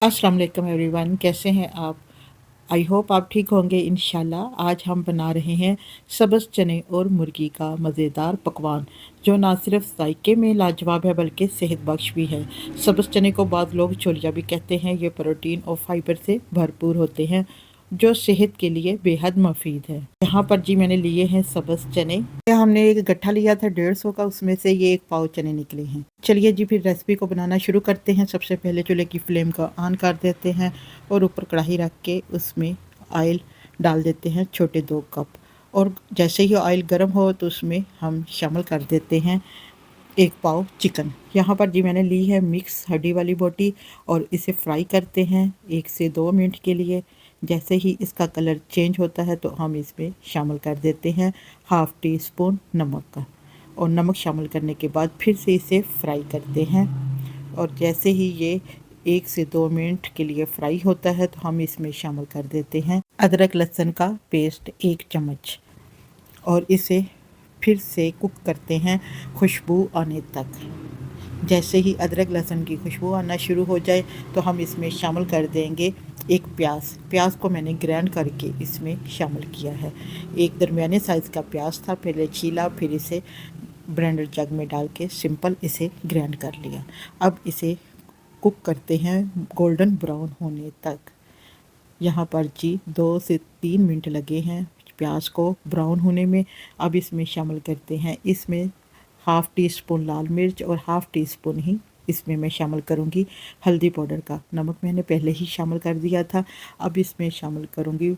अस्सलाम वालेकुम एवरीवन, कैसे हैं आप? आई होप आप ठीक होंगे इंशाल्लाह। आज हम बना रहे हैं सब्ज़ चने और मुर्गी का मज़ेदार पकवान, जो ना सिर्फ जायके में लाजवाब है बल्कि सेहत बख्श भी है। सब्ज़ चने को बाद लोग छोलिया भी कहते हैं। ये प्रोटीन और फाइबर से भरपूर होते हैं, जो सेहत के लिए बेहद मुफीद है। यहाँ पर जी मैंने लिए हैं सब्ज़ चने। ये हमने एक गट्ठा लिया था 150 का, उसमें से ये 1 पाव चने निकले हैं। चलिए जी फिर रेसिपी को बनाना शुरू करते हैं। सबसे पहले चूल्हे की फ्लेम को ऑन कर देते हैं और ऊपर कढ़ाई रख के उसमें ऑयल डाल देते हैं छोटे 2 कप। और जैसे ही ऑयल गर्म हो तो उसमें हम शामिल कर देते हैं 1 पाव चिकन। यहाँ पर जी मैंने ली है मिक्स हड्डी वाली बोटी और इसे फ्राई करते हैं 1 से 2 मिनट के लिए। जैसे ही इसका कलर चेंज होता है तो हम इसमें शामिल कर देते हैं हाफ़ टी स्पून नमक का। और नमक शामिल करने के बाद फिर से इसे फ्राई करते हैं। और जैसे ही ये 1 से 2 मिनट के लिए फ्राई होता है तो हम इसमें शामिल कर देते हैं अदरक लहसुन का पेस्ट 1 चम्मच। और इसे फिर से कुक करते हैं खुशबू आने तक। जैसे ही अदरक लहसुन की खुशबू आना शुरू हो जाए तो हम इसमें शामिल कर देंगे एक प्याज को मैंने ग्राइंड करके इसमें शामिल किया है। एक दरमियाने साइज़ का प्याज था, पहले छीला फिर इसे ब्लेंडर जग में डाल के सिंपल इसे ग्राइंड कर लिया। अब इसे कुक करते हैं गोल्डन ब्राउन होने तक। यहाँ पर जी 2 से 3 मिनट लगे हैं प्याज को ब्राउन होने में। अब इसमें शामिल करते हैं इसमें हाफ़ टी स्पून लाल मिर्च और हाफ़ टी स्पून ही इसमें मैं शामिल करूँगी हल्दी पाउडर का। नमक मैंने पहले ही शामिल कर दिया था। अब इसमें शामिल करूँगी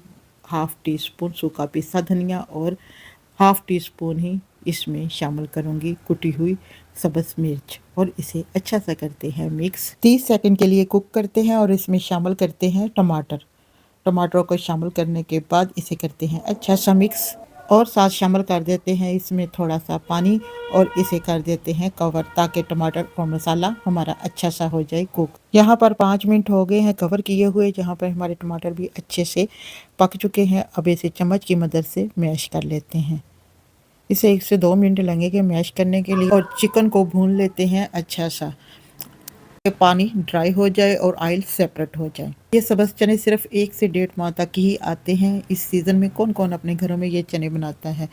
हाफ़ टी स्पून सूखा पिसा धनिया और हाफ़ टी स्पून ही इसमें शामिल करूँगी कुटी हुई सब्ज़ मिर्च। और इसे अच्छा सा करते हैं मिक्स। 30 सेकंड के लिए कुक करते हैं और इसमें शामिल करते हैं टमाटर को शामिल करने के बाद इसे करते हैं अच्छा सा मिक्स। और साथ शामिल कर देते हैं इसमें थोड़ा सा पानी और इसे कर देते हैं कवर, ताकि टमाटर और मसाला हमारा अच्छा सा हो जाए कुक। यहाँ पर 5 मिनट हो गए हैं कवर किए हुए, जहाँ पर हमारे टमाटर भी अच्छे से पक चुके हैं। अब इसे चम्मच की मदद से मैश कर लेते हैं। इसे 1 से 2 मिनट लगेंगे मैश करने के लिए। और चिकन को भून लेते हैं अच्छा सा, कि पानी ड्राई हो जाए और ऑयल सेपरेट हो जाए। ये सब्ज़ चने सिर्फ 1 से 1.5 माह तक ही आते हैं। इस सीज़न में कौन कौन अपने घरों में ये चने बनाता है,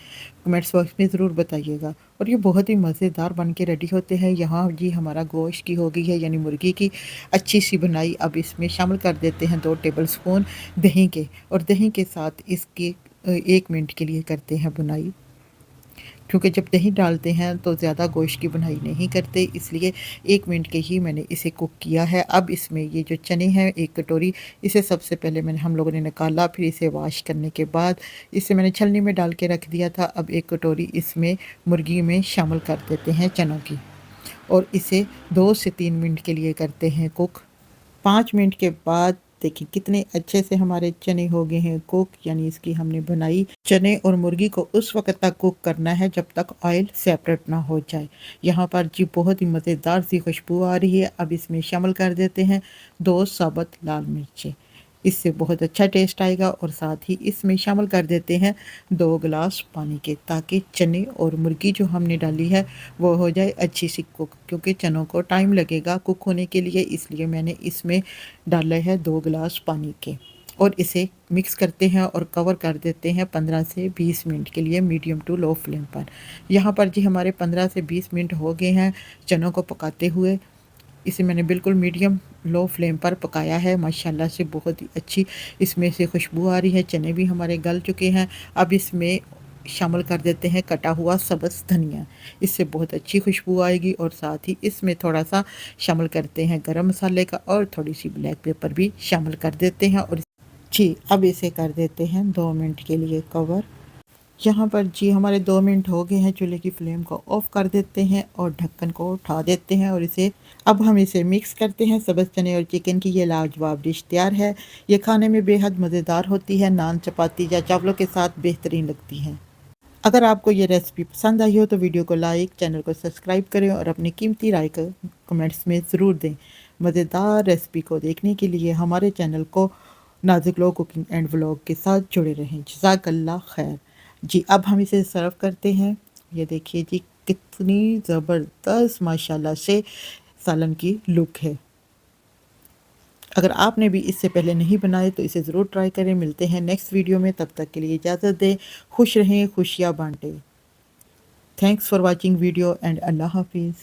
कमेंट्स बॉक्स में ज़रूर बताइएगा। और ये बहुत ही मज़ेदार बन के रेडी होते हैं। यहाँ जी हमारा गोश्त की हो गई है, यानी मुर्गी की अच्छी सी बनाई। अब इसमें शामिल कर देते हैं 2 टेबल स्पून दही के। और दही के साथ इसकी 1 मिनट के लिए करते हैं बुनाई, क्योंकि जब दही डालते हैं तो ज़्यादा गोश्त की बुनाई नहीं करते, इसलिए 1 मिनट के ही मैंने इसे कुक किया है। अब इसमें ये जो चने हैं 1 कटोरी, इसे सबसे पहले हम लोगों ने निकाला, फिर इसे वॉश करने के बाद इसे मैंने छलनी में डाल के रख दिया था। अब 1 कटोरी इसमें मुर्गी में शामिल कर देते हैं चनों की। और इसे 2 से 3 मिनट के लिए करते हैं कुक। 5 मिनट के बाद देखिए कितने अच्छे से हमारे चने हो गए हैं कुक, यानी इसकी हमने बनाई। चने और मुर्गी को उस वक्त तक कुक करना है जब तक ऑयल सेपरेट ना हो जाए। यहाँ पर जी बहुत ही मज़ेदार सी खुशबू आ रही है। अब इसमें शामिल कर देते हैं 2 साबुत लाल मिर्चें, इससे बहुत अच्छा टेस्ट आएगा। और साथ ही इसमें शामिल कर देते हैं 2 गिलास पानी के, ताकि चने और मुर्गी जो हमने डाली है वो हो जाए अच्छी सी कुक, क्योंकि चनों को टाइम लगेगा कुक होने के लिए, इसलिए मैंने इसमें डाले हैं 2 गिलास पानी के। और इसे मिक्स करते हैं और कवर कर देते हैं 15 से 20 मिनट के लिए मीडियम टू लो फ्लेम पर। यहाँ पर जी हमारे 15 से 20 मिनट हो गए हैं चनों को पकाते हुए। इसे मैंने बिल्कुल मीडियम लो फ्लेम पर पकाया है। माशाल्लाह से बहुत ही अच्छी इसमें से खुशबू आ रही है। चने भी हमारे गल चुके हैं। अब इसमें शामिल कर देते हैं कटा हुआ सब्ज़ धनिया, इससे बहुत अच्छी खुशबू आएगी। और साथ ही इसमें थोड़ा सा शामिल करते हैं गरम मसाले का और थोड़ी सी ब्लैक पेपर भी शामिल कर देते हैं। और जी अब इसे कर देते हैं 2 मिनट के लिए कवर। यहाँ पर जी हमारे 2 मिनट हो गए हैं। चूल्हे की फ्लेम को ऑफ़ कर देते हैं और ढक्कन को उठा देते हैं। और इसे अब हम इसे मिक्स करते हैं। सब्ज़ चने और चिकन की ये लाजवाब डिश तैयार है। ये खाने में बेहद मज़ेदार होती है, नान चपाती या चावलों के साथ बेहतरीन लगती है। अगर आपको ये रेसिपी पसंद आई हो तो वीडियो को लाइक, चैनल को सब्सक्राइब करें और अपनी कीमती राय को कमेंट्स में ज़रूर दें। मज़ेदार रेसिपी को देखने के लिए हमारे चैनल को नाज़िक लोग कुकिंग एंड व्लॉग के साथ जुड़े रहें। जज़ाकल्लाह खैर। जी अब हम इसे सर्व करते हैं। ये देखिए जी कितनी ज़बरदस्त माशाल्लाह से सालन की लुक है। अगर आपने भी इससे पहले नहीं बनाए तो इसे ज़रूर ट्राई करें। मिलते हैं नेक्स्ट वीडियो में, तब तक के लिए इजाज़त दें। खुश रहें, खुशियाँ बांटें। Thanks for watching video and अल्लाह हाफिज़।